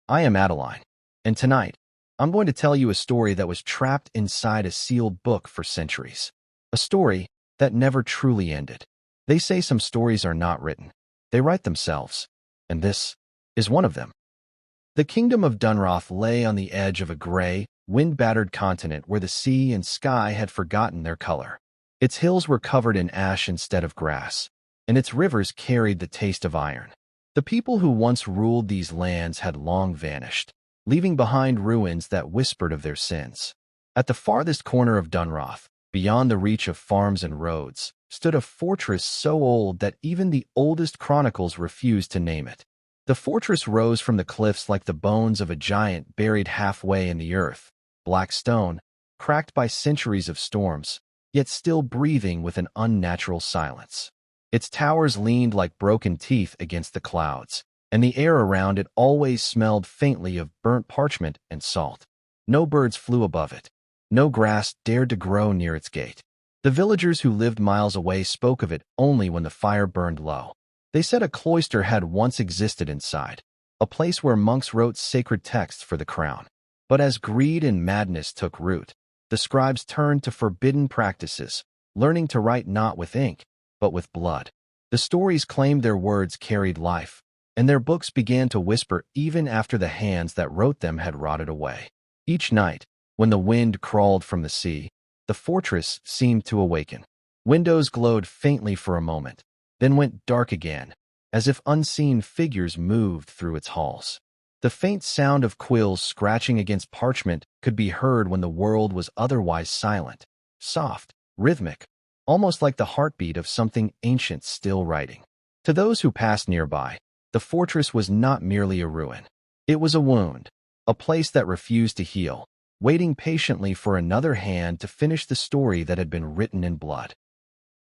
I am Adeline, and tonight, I'm going to tell you a story that was trapped inside a sealed book for centuries. A story that never truly ended. They say some stories are not written. They write themselves, and this is one of them. The kingdom of Dunroth lay on the edge of a gray, wind-battered continent where the sea and sky had forgotten their color. Its hills were covered in ash instead of grass, and its rivers carried the taste of iron. The people who once ruled these lands had long vanished, leaving behind ruins that whispered of their sins. At the farthest corner of Dunroth, beyond the reach of farms and roads, stood a fortress so old that even the oldest chronicles refused to name it. The fortress rose from the cliffs like the bones of a giant buried halfway in the earth, black stone, cracked by centuries of storms, yet still breathing with an unnatural silence. Its towers leaned like broken teeth against the clouds, and the air around it always smelled faintly of burnt parchment and salt. No birds flew above it. No grass dared to grow near its gate. The villagers who lived miles away spoke of it only when the fire burned low. They said a cloister had once existed inside, a place where monks wrote sacred texts for the crown. But as greed and madness took root, the scribes turned to forbidden practices, learning to write not with ink, but with blood. The stories claimed their words carried life, and their books began to whisper even after the hands that wrote them had rotted away. Each night, when the wind crawled from the sea, the fortress seemed to awaken. Windows glowed faintly for a moment, then went dark again, as if unseen figures moved through its halls. The faint sound of quills scratching against parchment could be heard when the world was otherwise silent, soft, rhythmic, almost like the heartbeat of something ancient still writing. To those who passed nearby, the fortress was not merely a ruin. It was a wound, a place that refused to heal, waiting patiently for another hand to finish the story that had been written in blood.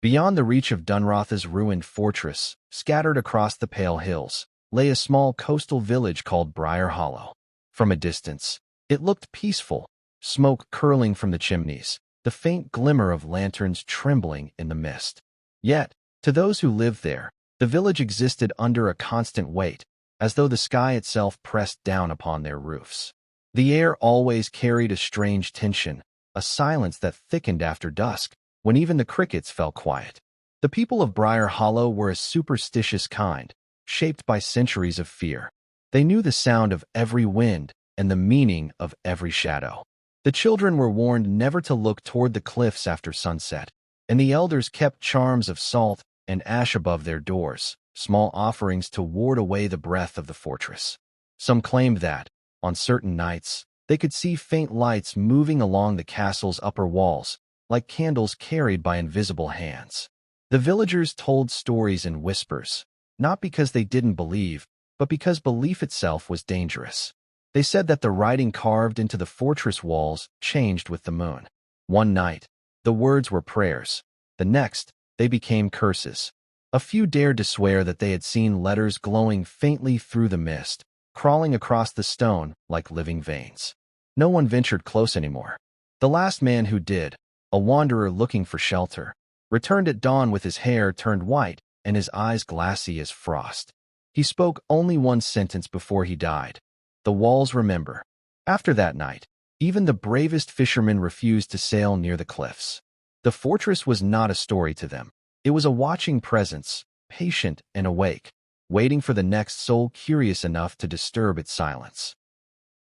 Beyond the reach of Dunroth's ruined fortress, scattered across the pale hills, lay a small coastal village called Briar Hollow. From a distance, it looked peaceful, smoke curling from the chimneys, the faint glimmer of lanterns trembling in the mist. Yet, to those who lived there, the village existed under a constant weight, as though the sky itself pressed down upon their roofs. The air always carried a strange tension, a silence that thickened after dusk, when even the crickets fell quiet. The people of Briar Hollow were a superstitious kind, shaped by centuries of fear. They knew the sound of every wind and the meaning of every shadow. The children were warned never to look toward the cliffs after sunset, and the elders kept charms of salt and ash above their doors, small offerings to ward away the breath of the fortress. Some claimed that, on certain nights, they could see faint lights moving along the castle's upper walls, like candles carried by invisible hands. The villagers told stories in whispers, not because they didn't believe, but because belief itself was dangerous. They said that the writing carved into the fortress walls changed with the moon. One night, the words were prayers. The next, they became curses. A few dared to swear that they had seen letters glowing faintly through the mist, crawling across the stone like living veins. No one ventured close anymore. The last man who did, a wanderer looking for shelter, returned at dawn with his hair turned white and his eyes glassy as frost. He spoke only one sentence before he died. The walls remember. After that night, even the bravest fishermen refused to sail near the cliffs. The fortress was not a story to them. It was a watching presence, patient and awake, waiting for the next soul curious enough to disturb its silence.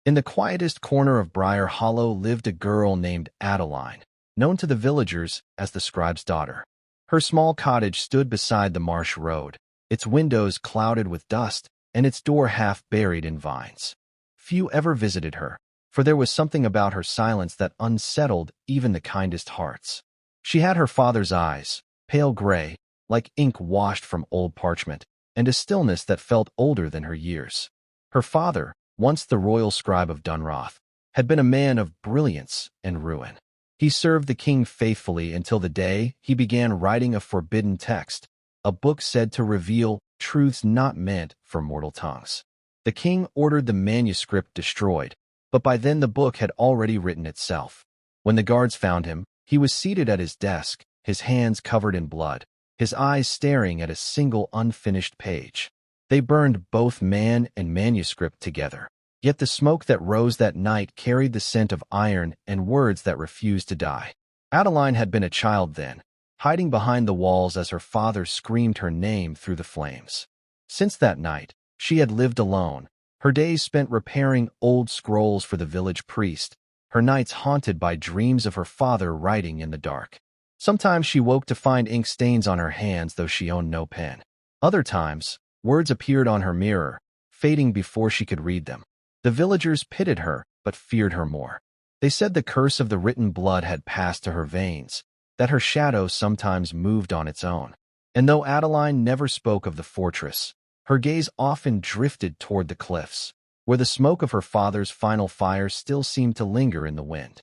In the quietest corner of Briar Hollow lived a girl named Adeline, known to the villagers as the scribe's daughter. Her small cottage stood beside the marsh road, its windows clouded with dust and its door half buried in vines. Few ever visited her, for there was something about her silence that unsettled even the kindest hearts. She had her father's eyes, pale gray, like ink washed from old parchment, and a stillness that felt older than her years. Her father, once the royal scribe of Dunroth, had been a man of brilliance and ruin. He served the king faithfully until the day he began writing a forbidden text, a book said to reveal truths not meant for mortal tongues. The king ordered the manuscript destroyed, but by then the book had already written itself. When the guards found him, he was seated at his desk, his hands covered in blood, his eyes staring at a single unfinished page. They burned both man and manuscript together, Yet the smoke that rose that night carried the scent of iron and words that refused to die. Adeline had been a child then, hiding behind the walls as her father screamed her name through the flames. Since that night, she had lived alone, her days spent repairing old scrolls for the village priest, her nights haunted by dreams of her father writing in the dark. Sometimes she woke to find ink stains on her hands, though she owned no pen. Other times, words appeared on her mirror, fading before she could read them. The villagers pitied her, but feared her more. They said the curse of the written blood had passed to her veins, that her shadow sometimes moved on its own. And though Adeline never spoke of the fortress, her gaze often drifted toward the cliffs, where the smoke of her father's final fire still seemed to linger in the wind.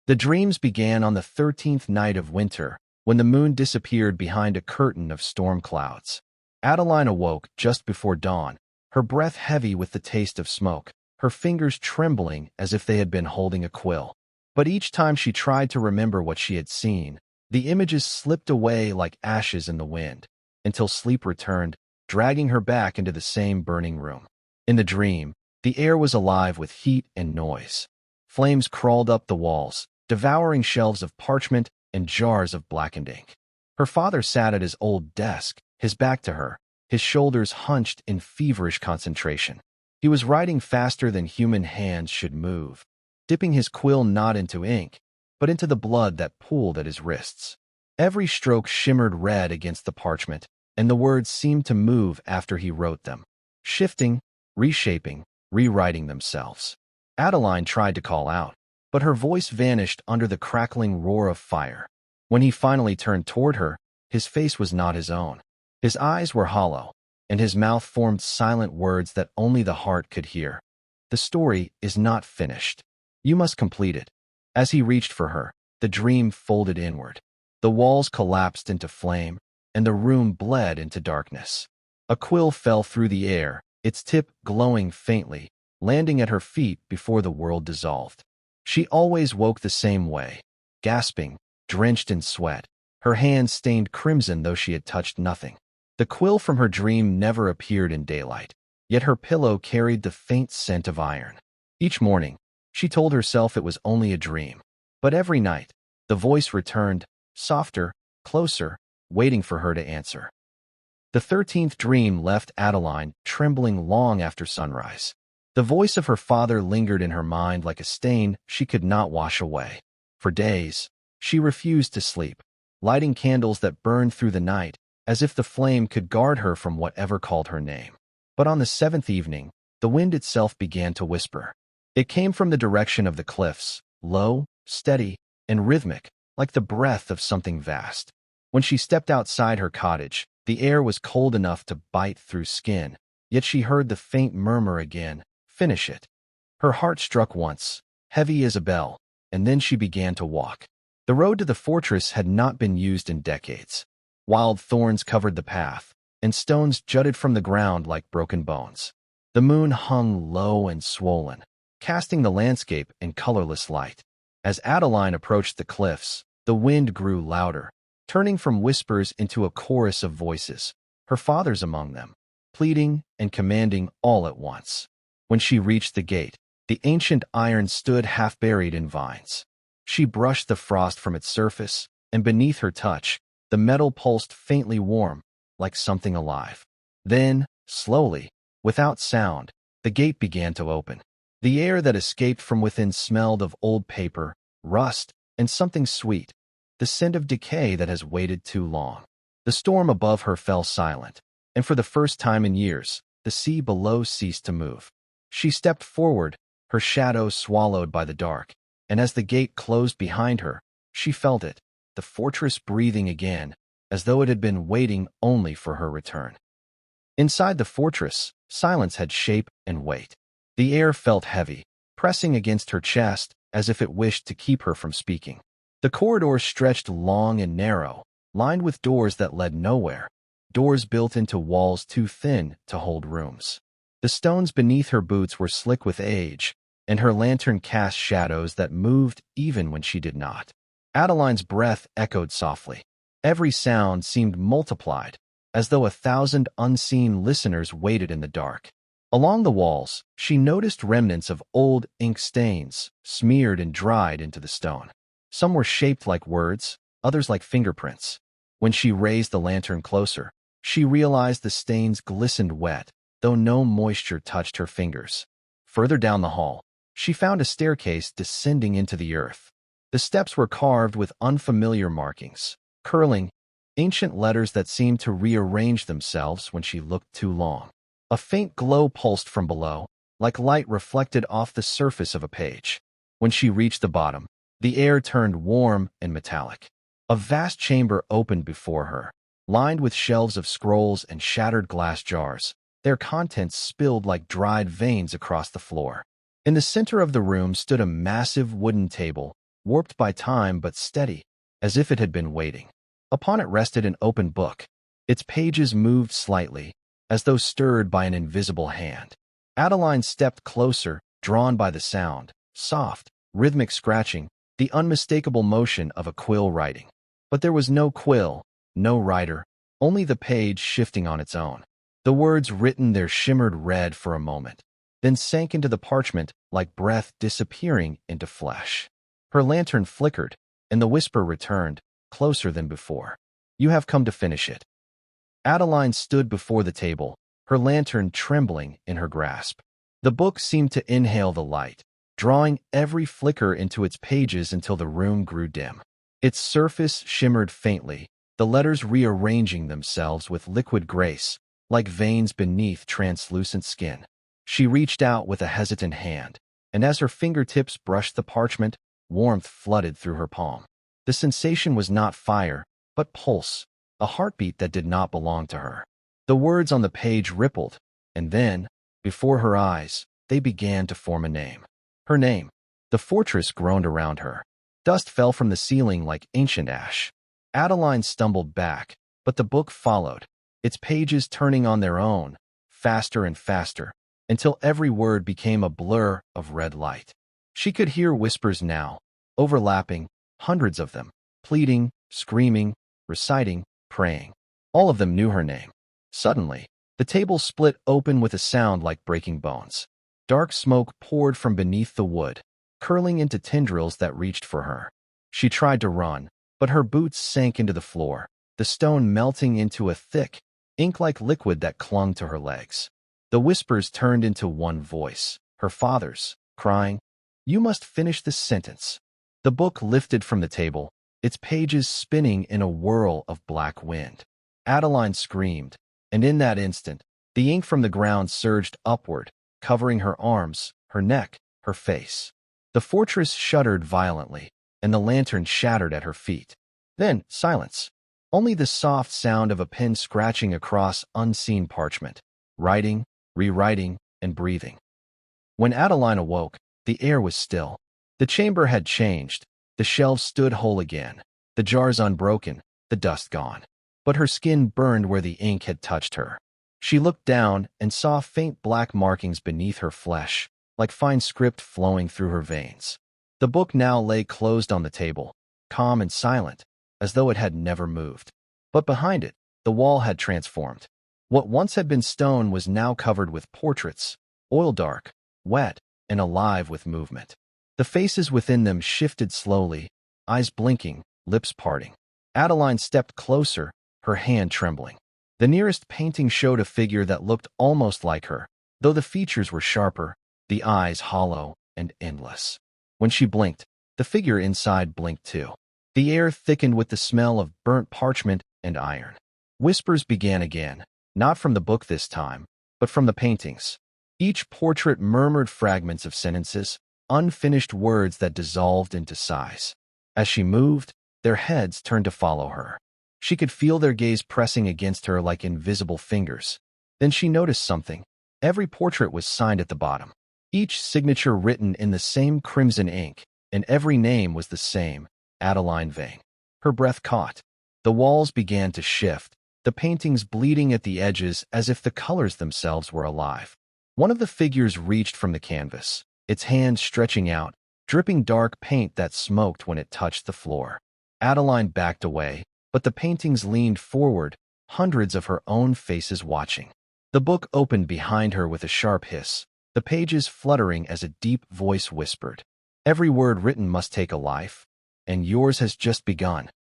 The dreams began on the 13th night of winter, when the moon disappeared behind a curtain of storm clouds. Adeline awoke just before dawn, her breath heavy with the taste of smoke, her fingers trembling as if they had been holding a quill. But each time she tried to remember what she had seen, the images slipped away like ashes in the wind, until sleep returned, dragging her back into the same burning room. In the dream, the air was alive with heat and noise. Flames crawled up the walls, devouring shelves of parchment and jars of blackened ink. Her father sat at his old desk, his back to her, his shoulders hunched in feverish concentration. He was writing faster than human hands should move, dipping his quill not into ink, but into the blood that pooled at his wrists. Every stroke shimmered red against the parchment, and the words seemed to move after he wrote them, shifting, reshaping, rewriting themselves. Adeline tried to call out, but her voice vanished under the crackling roar of fire. When he finally turned toward her, his face was not his own. His eyes were hollow, and his mouth formed silent words that only the heart could hear. The story is not finished. You must complete it. As he reached for her, the dream folded inward. The walls collapsed into flame, and the room bled into darkness. A quill fell through the air, its tip glowing faintly, landing at her feet before the world dissolved. She always woke the same way, gasping, drenched in sweat, her hands stained crimson though she had touched nothing. The quill from her dream never appeared in daylight, yet her pillow carried the faint scent of iron. Each morning, she told herself it was only a dream. But every night, the voice returned, softer, closer, waiting for her to answer. The 13th dream left Adeline trembling long after sunrise. The voice of her father lingered in her mind like a stain she could not wash away. For days, she refused to sleep, lighting candles that burned through the night, as if the flame could guard her from whatever called her name. But on the 7th evening, the wind itself began to whisper. It came from the direction of the cliffs, low, steady, and rhythmic, like the breath of something vast. When she stepped outside her cottage, the air was cold enough to bite through skin, yet she heard the faint murmur again, "Finish it." Her heart struck once, heavy as a bell, and then she began to walk. The road to the fortress had not been used in decades. Wild thorns covered the path, and stones jutted from the ground like broken bones. The moon hung low and swollen, casting the landscape in colorless light. As Adeline approached the cliffs, the wind grew louder, turning from whispers into a chorus of voices, her father's among them, pleading and commanding all at once. When she reached the gate, the ancient iron stood half buried in vines. She brushed the frost from its surface, and beneath her touch, the metal pulsed faintly warm, like something alive. Then, slowly, without sound, the gate began to open. The air that escaped from within smelled of old paper, rust, and something sweet, the scent of decay that has waited too long. The storm above her fell silent, and for the first time in years, the sea below ceased to move. She stepped forward, her shadow swallowed by the dark, and as the gate closed behind her, she felt it, the fortress breathing again, as though it had been waiting only for her return. Inside the fortress, silence had shape and weight. The air felt heavy, pressing against her chest as if it wished to keep her from speaking. The corridors stretched long and narrow, lined with doors that led nowhere, doors built into walls too thin to hold rooms. The stones beneath her boots were slick with age, and her lantern cast shadows that moved even when she did not. Adeline's breath echoed softly. Every sound seemed multiplied, as though 1,000 unseen listeners waited in the dark. Along the walls, she noticed remnants of old ink stains, smeared and dried into the stone. Some were shaped like words, others like fingerprints. When she raised the lantern closer, she realized the stains glistened wet, though no moisture touched her fingers. Further down the hall, she found a staircase descending into the earth. The steps were carved with unfamiliar markings, curling, ancient letters that seemed to rearrange themselves when she looked too long. A faint glow pulsed from below, like light reflected off the surface of a page. When she reached the bottom, the air turned warm and metallic. A vast chamber opened before her, lined with shelves of scrolls and shattered glass jars, their contents spilled like dried veins across the floor. In the center of the room stood a massive wooden table, warped by time but steady, as if it had been waiting. Upon it rested an open book. Its pages moved slightly, as though stirred by an invisible hand. Adeline stepped closer, drawn by the sound, soft, rhythmic scratching, the unmistakable motion of a quill writing. But there was no quill, no writer, only the page shifting on its own. The words written there shimmered red for a moment, then sank into the parchment like breath disappearing into flesh. Her lantern flickered, and the whisper returned, closer than before. "You have come to finish it." Adeline stood before the table, her lantern trembling in her grasp. The book seemed to inhale the light, drawing every flicker into its pages until the room grew dim. Its surface shimmered faintly, the letters rearranging themselves with liquid grace, like veins beneath translucent skin. She reached out with a hesitant hand, and as her fingertips brushed the parchment, warmth flooded through her palm. The sensation was not fire, but pulse, a heartbeat that did not belong to her. The words on the page rippled, and then, before her eyes, they began to form a name. Her name. The fortress groaned around her. Dust fell from the ceiling like ancient ash. Adeline stumbled back, but the book followed, its pages turning on their own, faster and faster, until every word became a blur of red light. She could hear whispers now, overlapping, hundreds of them, pleading, screaming, reciting, praying. All of them knew her name. Suddenly, the table split open with a sound like breaking bones. Dark smoke poured from beneath the wood, curling into tendrils that reached for her. She tried to run, but her boots sank into the floor, the stone melting into a thick, ink-like liquid that clung to her legs. The whispers turned into one voice, her father's, crying, "You must finish this sentence." The book lifted from the table, its pages spinning in a whirl of black wind. Adeline screamed, and in that instant, the ink from the ground surged upward, covering her arms, her neck, her face. The fortress shuddered violently, and the lantern shattered at her feet. Then, silence. Only the soft sound of a pen scratching across unseen parchment, writing, rewriting, and breathing. When Adeline awoke, the air was still. The chamber had changed. The shelves stood whole again, the jars unbroken, the dust gone. But her skin burned where the ink had touched her. She looked down and saw faint black markings beneath her flesh, like fine script flowing through her veins. The book now lay closed on the table, calm and silent, as though it had never moved. But behind it, the wall had transformed. What once had been stone was now covered with portraits, oil-dark, wet, and alive with movement. The faces within them shifted slowly, eyes blinking, lips parting. Adeline stepped closer, her hand trembling. The nearest painting showed a figure that looked almost like her, though the features were sharper, the eyes hollow and endless. When she blinked, the figure inside blinked too. The air thickened with the smell of burnt parchment and iron. Whispers began again, not from the book this time, but from the paintings. Each portrait murmured fragments of sentences, unfinished words that dissolved into sighs. As she moved, their heads turned to follow her. She could feel their gaze pressing against her like invisible fingers. Then she noticed something. Every portrait was signed at the bottom, each signature written in the same crimson ink, and every name was the same, Adeline Vane. Her breath caught. The walls began to shift, the paintings bleeding at the edges as if the colors themselves were alive. One of the figures reached from the canvas, its hand stretching out, dripping dark paint that smoked when it touched the floor. Adeline backed away, but the paintings leaned forward, hundreds of her own faces watching. The book opened behind her with a sharp hiss, the pages fluttering as a deep voice whispered, "Every word written must take a life, and yours has just begun."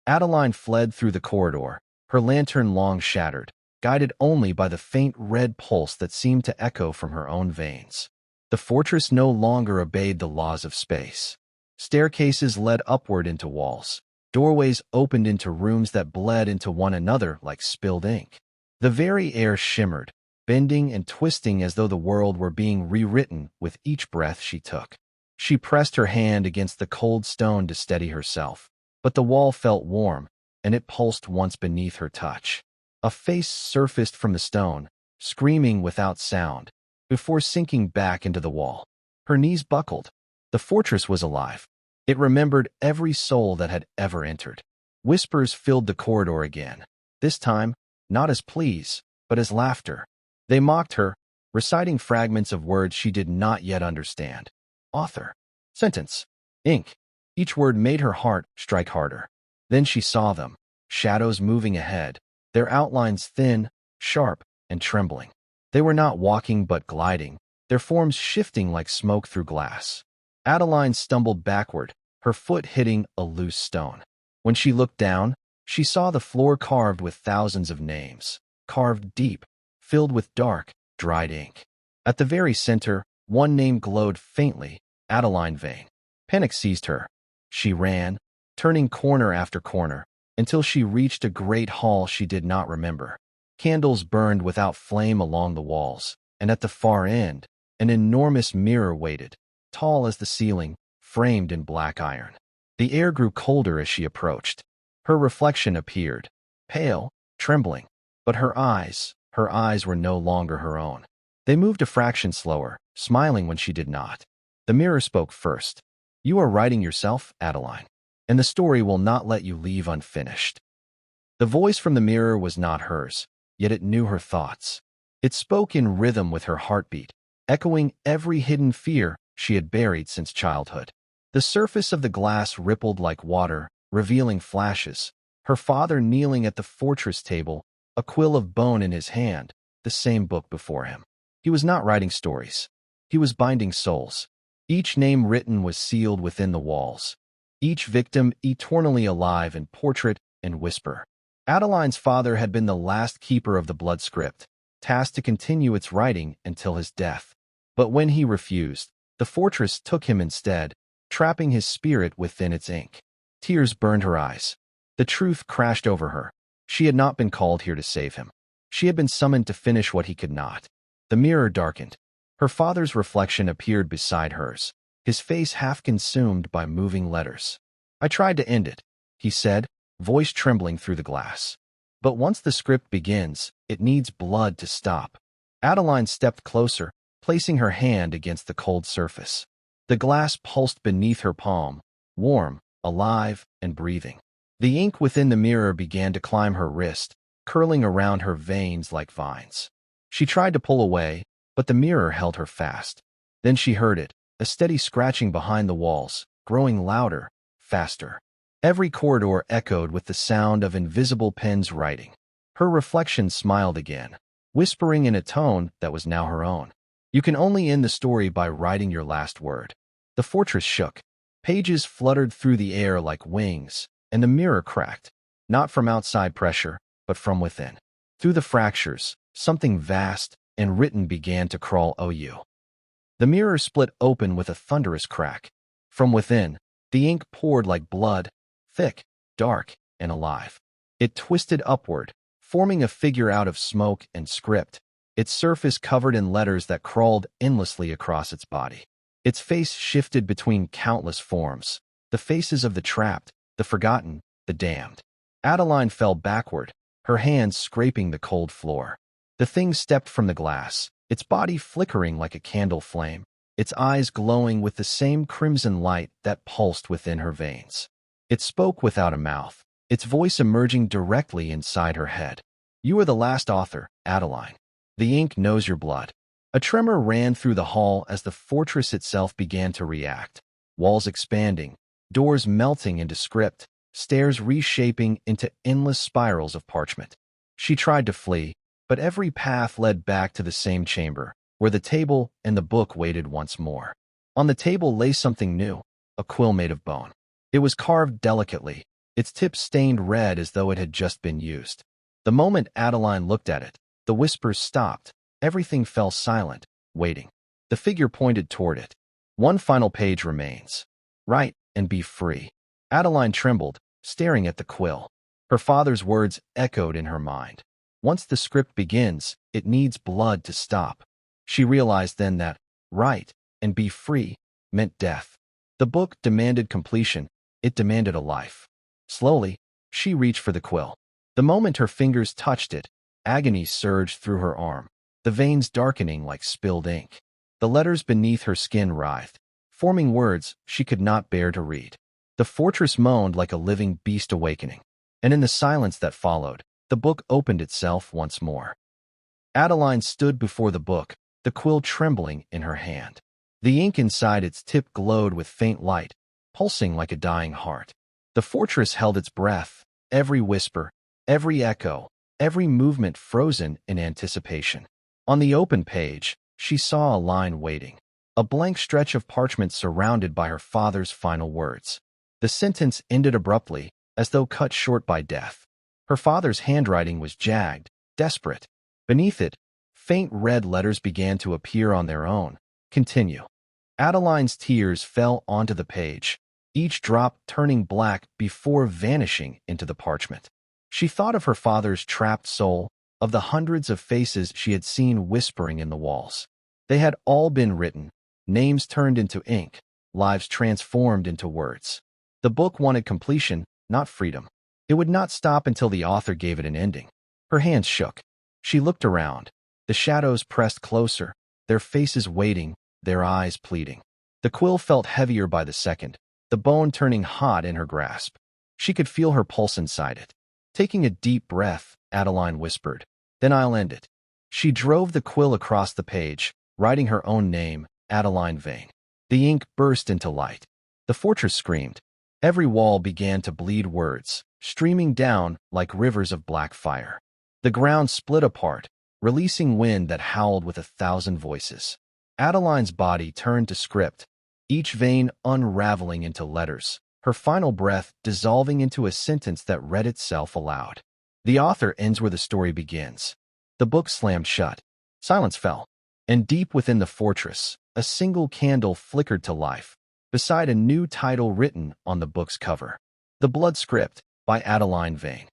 Adeline fled through the corridor, her lantern long shattered, guided only by the faint red pulse that seemed to echo from her own veins. The fortress no longer obeyed the laws of space. Staircases led upward into walls. Doorways opened into rooms that bled into one another like spilled ink. The very air shimmered, bending and twisting as though the world were being rewritten with each breath she took. She pressed her hand against the cold stone to steady herself, but the wall felt warm, and it pulsed once beneath her touch. A face surfaced from the stone, screaming without sound, before sinking back into the wall. Her knees buckled. The fortress was alive. It remembered every soul that had ever entered. Whispers filled the corridor again, this time not as pleas, but as laughter. They mocked her, reciting fragments of words she did not yet understand. Author. Sentence. Ink. Each word made her heart strike harder. Then she saw them, shadows moving ahead, their outlines thin, sharp, and trembling. They were not walking but gliding, their forms shifting like smoke through glass. Adeline stumbled backward, her foot hitting a loose stone. When she looked down, she saw the floor carved with thousands of names, carved deep, filled with dark, dried ink. At the very center, one name glowed faintly, Adeline Vane. Panic seized her. She ran, turning corner after corner, until she reached a great hall she did not remember. Candles burned without flame along the walls, and at the far end, an enormous mirror waited, tall as the ceiling, framed in black iron. The air grew colder as she approached. Her reflection appeared, pale, trembling, but her eyes were no longer her own. They moved a fraction slower, smiling when she did not. The mirror spoke first. "You are writing yourself, Adeline, and the story will not let you leave unfinished." The voice from the mirror was not hers, yet it knew her thoughts. It spoke in rhythm with her heartbeat, echoing every hidden fear she had buried since childhood. The surface of the glass rippled like water, revealing flashes. Her father kneeling at the fortress table, a quill of bone in his hand, the same book before him. He was not writing stories. He was binding souls. Each name written was sealed within the walls. Each victim eternally alive in portrait and whisper. Adeline's father had been the last keeper of the blood script, tasked to continue its writing until his death. But when he refused, the fortress took him instead, trapping his spirit within its ink. Tears burned her eyes. The truth crashed over her. She had not been called here to save him. She had been summoned to finish what he could not. The mirror darkened. Her father's reflection appeared beside hers, his face half consumed by moving letters. "I tried to end it," he said, voice trembling through the glass. "But once the script begins, it needs blood to stop." Adeline stepped closer, placing her hand against the cold surface. The glass pulsed beneath her palm, warm, alive, and breathing. The ink within the mirror began to climb her wrist, curling around her veins like vines. She tried to pull away, but the mirror held her fast. Then she heard it, a steady scratching behind the walls, growing louder, faster. Every corridor echoed with the sound of invisible pens writing. Her reflection smiled again, whispering in a tone that was now her own. "You can only end the story by writing your last word." The fortress shook. Pages fluttered through the air like wings, and the mirror cracked, not from outside pressure, but from within. Through the fractures, something vast and written began to crawl out. The mirror split open with a thunderous crack. From within, the ink poured like blood, thick, dark, and alive. It twisted upward, forming a figure out of smoke and script, its surface covered in letters that crawled endlessly across its body. Its face shifted between countless forms, the faces of the trapped, the forgotten, the damned. Adeline fell backward, her hands scraping the cold floor. The thing stepped from the glass, its body flickering like a candle flame, its eyes glowing with the same crimson light that pulsed within her veins. It spoke without a mouth, its voice emerging directly inside her head. "You are the last author, Adeline. The ink knows your blood." A tremor ran through the hall as the fortress itself began to react, walls expanding, doors melting into script, stairs reshaping into endless spirals of parchment. She tried to flee, But every path led back to the same chamber, where the table and the book waited once more. On the table lay something new, a quill made of bone. It was carved delicately, its tip stained red as though it had just been used. The moment Adeline looked at it, the whispers stopped. Everything fell silent, waiting. The figure pointed toward it. One final page remains. Write and be free. Adeline trembled, staring at the quill. Her father's words echoed in her mind. Once the script begins, it needs blood to stop. She realized then that write and be free meant death. The book demanded completion. It demanded a life. Slowly, she reached for the quill. The moment her fingers touched it, agony surged through her arm, the veins darkening like spilled ink. The letters beneath her skin writhed, forming words she could not bear to read. The fortress moaned like a living beast awakening, and in the silence that followed, the book opened itself once more. Adeline stood before the book, the quill trembling in her hand. The ink inside its tip glowed with faint light, pulsing like a dying heart. The fortress held its breath, every whisper, every echo, every movement frozen in anticipation. On the open page, she saw a line waiting, a blank stretch of parchment surrounded by her father's final words. The sentence ended abruptly, as though cut short by death. Her father's handwriting was jagged, desperate. Beneath it, faint red letters began to appear on their own. Continue. Adeline's tears fell onto the page, each drop turning black before vanishing into the parchment. She thought of her father's trapped soul, of the hundreds of faces she had seen whispering in the walls. They had all been written, names turned into ink, lives transformed into words. The book wanted completion, not freedom. It would not stop until the author gave it an ending. Her hands shook. She looked around. The shadows pressed closer, their faces waiting, their eyes pleading. The quill felt heavier by the second, the bone turning hot in her grasp. She could feel her pulse inside it. Taking a deep breath, Adeline whispered, "Then I'll end it." She drove the quill across the page, writing her own name, Adeline Vane. The ink burst into light. The fortress screamed. Every wall began to bleed words, streaming down like rivers of black fire. The ground split apart, releasing wind that howled with 1,000 voices. Adeline's body turned to script, each vein unraveling into letters, her final breath dissolving into a sentence that read itself aloud. The author ends where the story begins. The book slammed shut. Silence fell, and deep within the fortress, a single candle flickered to life, beside a new title written on the book's cover. The Blood Script, by Adeline Vane.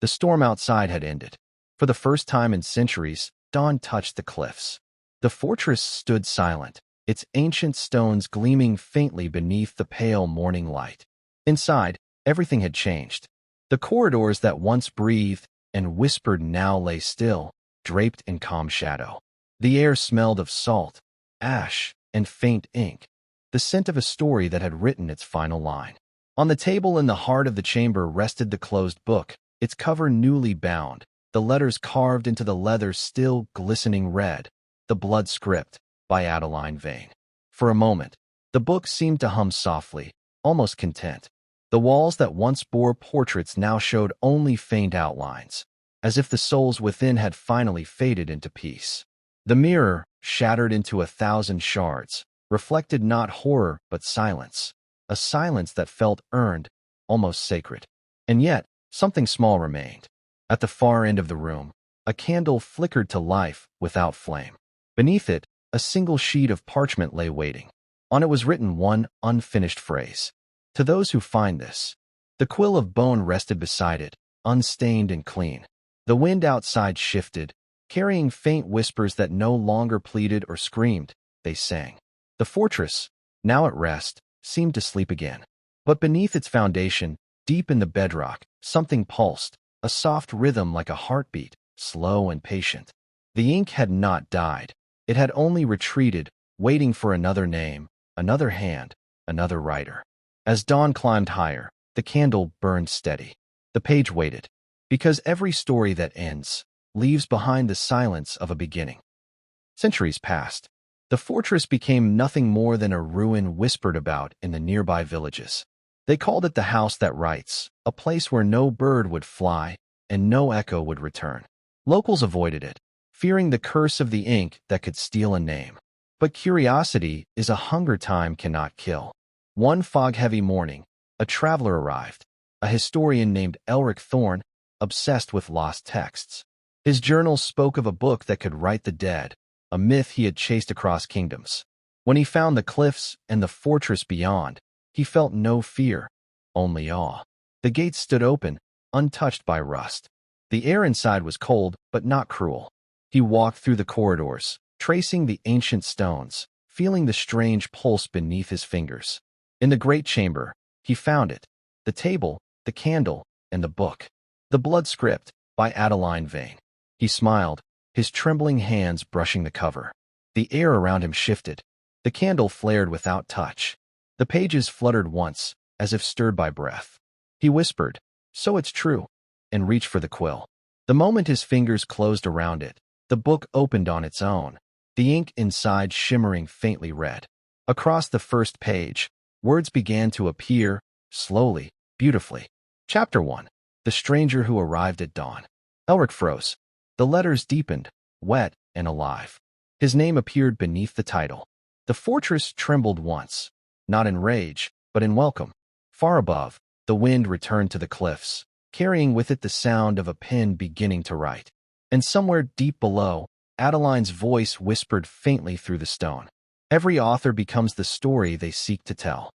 The storm outside had ended. For the first time in centuries, dawn touched the cliffs. The fortress stood silent, its ancient stones gleaming faintly beneath the pale morning light. Inside, everything had changed. The corridors that once breathed and whispered now lay still, draped in calm shadow. The air smelled of salt, ash, and faint ink, the scent of a story that had written its final line. On the table in the heart of the chamber rested the closed book, its cover newly bound, the letters carved into the leather still glistening red. The Blood Script, by Adeline Vane. For a moment, the book seemed to hum softly, almost content. The walls that once bore portraits now showed only faint outlines, as if the souls within had finally faded into peace. The mirror, shattered into 1,000 shards, reflected not horror but silence, a silence that felt earned, almost sacred. And yet, something small remained. At the far end of the room, a candle flickered to life without flame. Beneath it, a single sheet of parchment lay waiting. On it was written one unfinished phrase. To those who find this. The quill of bone rested beside it, unstained and clean. The wind outside shifted, carrying faint whispers that no longer pleaded or screamed, they sang. The fortress, now at rest, seemed to sleep again. But beneath its foundation, deep in the bedrock, something pulsed, a soft rhythm like a heartbeat, slow and patient. The ink had not died. It had only retreated, waiting for another name, another hand, another writer. As dawn climbed higher, the candle burned steady. The page waited, because every story that ends leaves behind the silence of a beginning. Centuries passed. The fortress became nothing more than a ruin whispered about in the nearby villages. They called it the House That Writes, a place where no bird would fly and no echo would return. Locals avoided it, fearing the curse of the ink that could steal a name. But curiosity is a hunger time cannot kill. One fog-heavy morning, a traveler arrived, a historian named Elric Thorne, obsessed with lost texts. His journals spoke of a book that could write the dead, a myth he had chased across kingdoms. When he found the cliffs and the fortress beyond, he felt no fear, only awe. The gates stood open, untouched by rust. The air inside was cold, but not cruel. He walked through the corridors, tracing the ancient stones, feeling the strange pulse beneath his fingers. In the great chamber, he found it, the table, the candle, and the book. The Blood Script, by Adeline Vane. He smiled, his trembling hands brushing the cover. The air around him shifted. The candle flared without touch. The pages fluttered once, as if stirred by breath. He whispered, "So it's true," and reached for the quill. The moment his fingers closed around it, the book opened on its own, the ink inside shimmering faintly red. Across the first page, words began to appear, slowly, beautifully. Chapter 1. The Stranger Who Arrived at Dawn. Elric froze. The letters deepened, wet and alive. His name appeared beneath the title. The fortress trembled once, not in rage, but in welcome. Far above, the wind returned to the cliffs, carrying with it the sound of a pen beginning to write. And somewhere deep below, Adeline's voice whispered faintly through the stone. Every author becomes the story they seek to tell.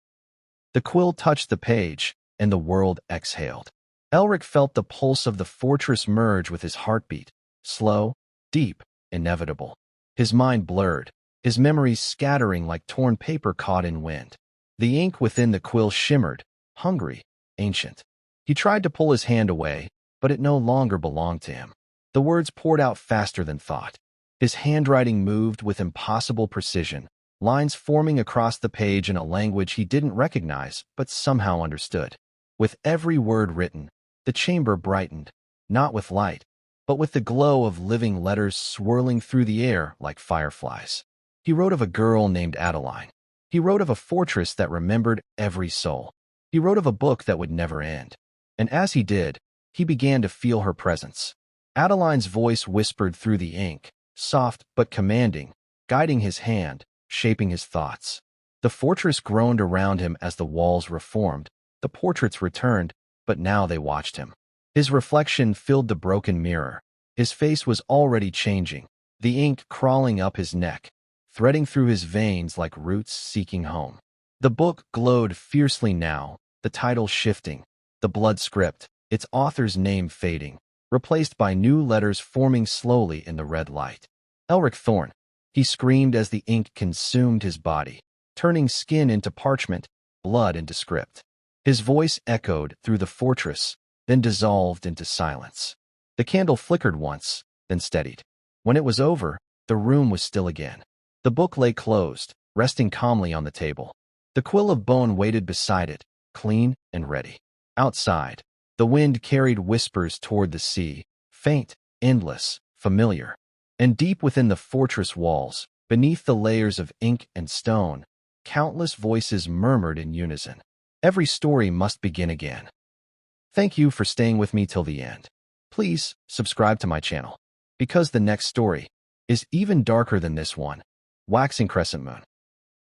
The quill touched the page, and the world exhaled. Elric felt the pulse of the fortress merge with his heartbeat, slow, deep, inevitable. His mind blurred, his memories scattering like torn paper caught in wind. The ink within the quill shimmered, hungry, ancient. He tried to pull his hand away, but it no longer belonged to him. The words poured out faster than thought. His handwriting moved with impossible precision, lines forming across the page in a language he didn't recognize but somehow understood. With every word written, the chamber brightened, not with light, but with the glow of living letters swirling through the air like fireflies. He wrote of a girl named Adeline. He wrote of a fortress that remembered every soul. He wrote of a book that would never end. And as he did, he began to feel her presence. Adeline's voice whispered through the ink, soft but commanding, guiding his hand, shaping his thoughts. The fortress groaned around him as the walls reformed. The portraits returned, but now they watched him. His reflection filled the broken mirror. His face was already changing, the ink crawling up his neck, threading through his veins like roots seeking home. The book glowed fiercely now, the title shifting, the Blood Script, its author's name fading, replaced by new letters forming slowly in the red light. Elric Thorne. He screamed as the ink consumed his body, turning skin into parchment, blood into script. His voice echoed through the fortress, then dissolved into silence. The candle flickered once, then steadied. When it was over, the room was still again. The book lay closed, resting calmly on the table. The quill of bone waited beside it, clean and ready. Outside, the wind carried whispers toward the sea, faint, endless, familiar. And deep within the fortress walls, beneath the layers of ink and stone, countless voices murmured in unison. Every story must begin again. Thank you for staying with me till the end. Please subscribe to my channel, because the next story is even darker than this one. Waxing Crescent Moon.